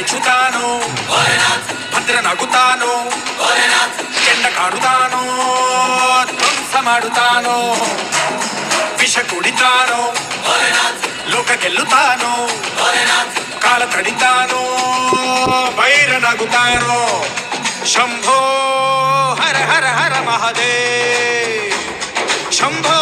ಮೆಚ್ಚುತ್ತಾನೋ ಭದ್ರ ನಗುತ್ತಾನೋ ಕೆಂಡ ಕಾಡುತ್ತಾನೋ ಧ್ವಂಸ ಮಾಡುತ್ತಾನೋ ವಿಷ ಕುಡಿತಾನೋ ಲೋಕ ಗೆಲ್ಲುತ್ತಾನೋ ಕಾಲ ತಡಿತಾನೋ ಬೈರನಾಗುತ್ತಾನೋ ಶಂಭೋ ಹರ ಹರ ಹರ ಮಹದೇವ್ ಶಂಭೋ